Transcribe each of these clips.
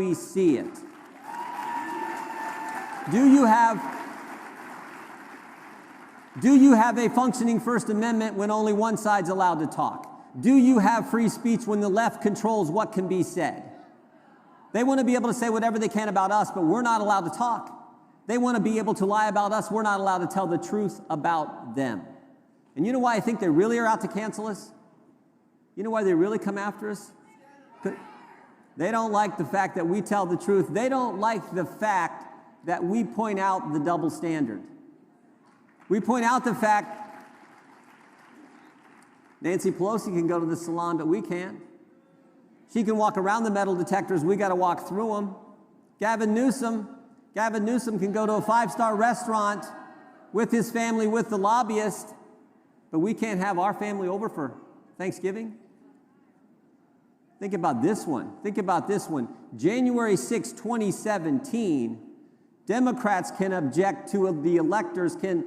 we see it? Do you have a functioning First Amendment when only one side's allowed to talk? Do you have free speech when the left controls what can be said? They want to be able to say whatever they can about us, but we're not allowed to talk. They want to be able to lie about us. We're not allowed to tell the truth about them. And you know why I think they really are out to cancel us? You know why they really come after us? They don't like the fact that we tell the truth. They don't like the fact that we point out the double standard. We point out the fact Nancy Pelosi can go to the salon, but we can't. She can walk around the metal detectors. We got to walk through them. Gavin Newsom can go to a five-star restaurant with his family, with the lobbyist, but we can't have our family over for Thanksgiving. Think about this one. January 6, 2017, Democrats can object to the electors, can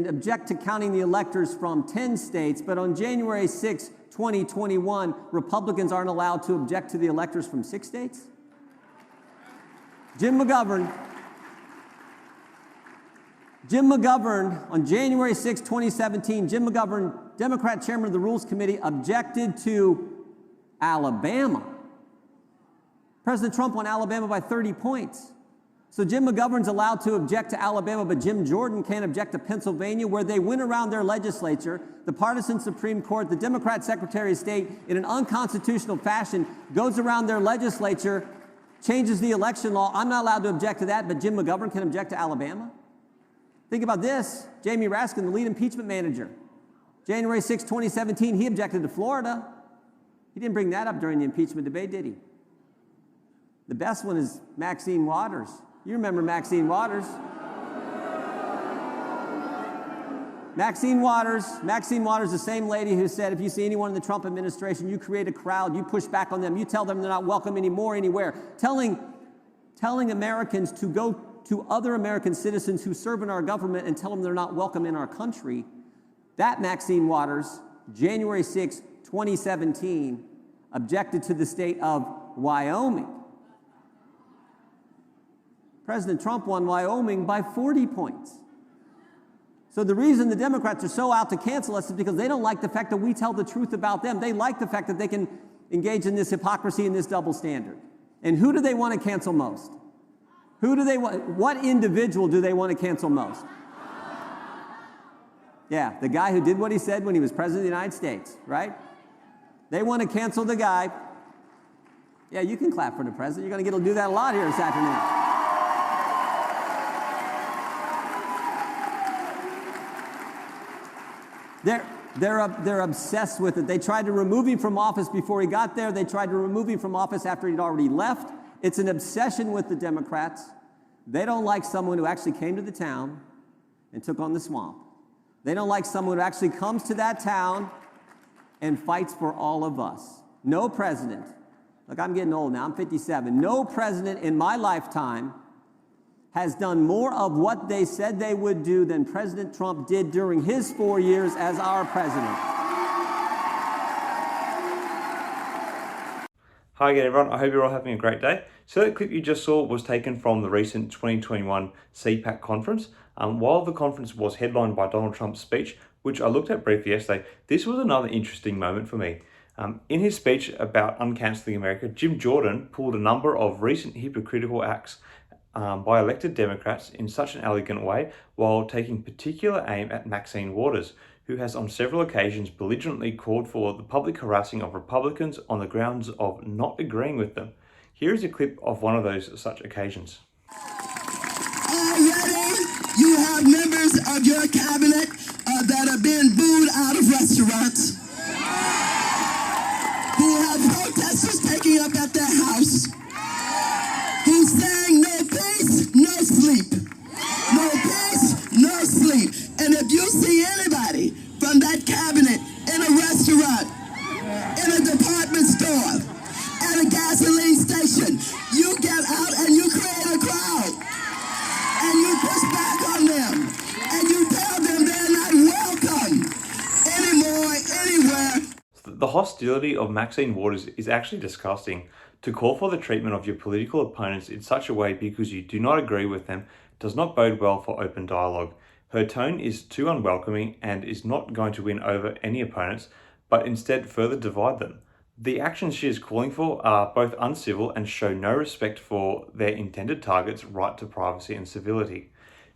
object to counting the electors from 10 states, but on January 6, 2021, Republicans aren't allowed to object to the electors from 6 states? Jim McGovern, on January 6, 2017, Jim McGovern, Democrat chairman of the Rules Committee, objected to Alabama. President Trump won Alabama by 30 points. So Jim McGovern's allowed to object to Alabama, but Jim Jordan can't object to Pennsylvania, where they went around their legislature, the partisan Supreme Court, the Democrat Secretary of State, in an unconstitutional fashion, goes around their legislature, changes the election law. I'm not allowed to object to that, but Jim McGovern can object to Alabama? Think about this. Jamie Raskin, the lead impeachment manager. January 6, 2017, he objected to Florida. He didn't bring that up during the impeachment debate, did he? The best one is Maxine Waters. You remember Maxine Waters. Maxine Waters, the same lady who said, if you see anyone in the Trump administration, you create a crowd, you push back on them, you tell them they're not welcome anymore, anywhere. Telling Americans to go to other American citizens who serve in our government and tell them they're not welcome in our country. That Maxine Waters, January 6, 2017, objected to the state of Wyoming. President Trump won Wyoming by 40 points. So the reason the Democrats are so out to cancel us is because they don't like the fact that we tell the truth about them. They like the fact that they can engage in this hypocrisy and this double standard. And who do they want to cancel most? What individual do they want to cancel most? Yeah, the guy who did what he said when he was president of the United States, right? They want to cancel the guy. Yeah, you can clap for the president. You're going to get to do that a lot here this afternoon. They're obsessed with it. They tried to remove him from office before he got there. They tried to remove him from office after he'd already left. It's an obsession with the Democrats. They don't like someone who actually came to the town and took on the swamp. They don't like someone who actually comes to that town and fights for all of us. No president, look, I'm getting old now, I'm 57. No president in my lifetime has done more of what they said they would do than President Trump did during his 4 years as our president. Hi again everyone, I hope you're all having a great day. So that clip you just saw was taken from the recent 2021 CPAC conference. While the conference was headlined by Donald Trump's speech, which I looked at briefly yesterday, this was another interesting moment for me. In his speech about uncancelling America, Jim Jordan pulled a number of recent hypocritical acts by elected Democrats in such an elegant way, while taking particular aim at Maxine Waters, who has on several occasions belligerently called for the public harassing of Republicans on the grounds of not agreeing with them. Here is a clip of one of those such occasions. Already, you have members of your cabinet that have been booed out of restaurants, who have protesters taking up at their house, who's saying no peace, no sleep. No peace, no sleep. And if you see anybody from that cabinet in a restaurant, in a department store, at a gasoline station, you get out and you create a crowd. And you push back on them. And you tell them they're not welcome anymore, anywhere. The hostility of Maxine Waters is actually disgusting. To call for the treatment of your political opponents in such a way because you do not agree with them does not bode well for open dialogue. Her tone is too unwelcoming and is not going to win over any opponents, but instead further divide them. The actions she is calling for are both uncivil and show no respect for their intended target's right to privacy and civility.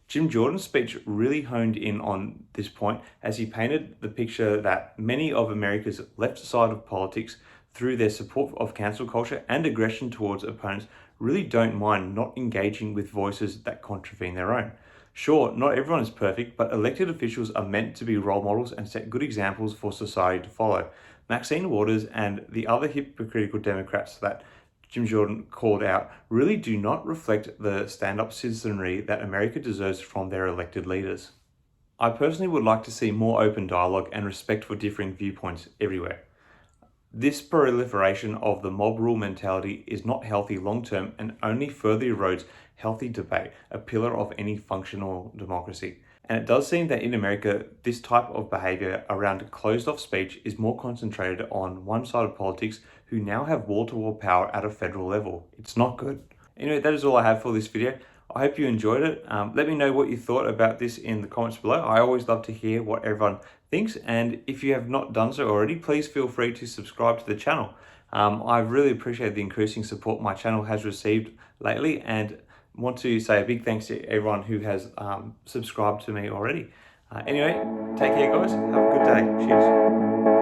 Jim Jordan's speech really honed in on this point as he painted the picture that many of America's left side of politics, through their support of cancel culture and aggression towards opponents, really don't mind not engaging with voices that contravene their own. Sure, not everyone is perfect, but elected officials are meant to be role models and set good examples for society to follow. Maxine Waters and the other hypocritical Democrats that Jim Jordan called out really do not reflect the stand-up citizenry that America deserves from their elected leaders. I personally would like to see more open dialogue and respect for differing viewpoints everywhere. This proliferation of the mob rule mentality is not healthy long-term and only further erodes healthy debate, a pillar of any functional democracy. And it does seem that in America, this type of behavior around closed-off speech is more concentrated on one side of politics who now have wall-to-wall power at a federal level. It's not good. Anyway, that is all I have for this video. I hope you enjoyed it. Let me know what you thought about this in the comments below. I always love to hear what everyone thinks, and if you have not done so already, please feel free to subscribe to the channel. I really appreciate the increasing support my channel has received lately, and want to say a big thanks to everyone who has subscribed to me already. Anyway, take care guys, have a good day, cheers.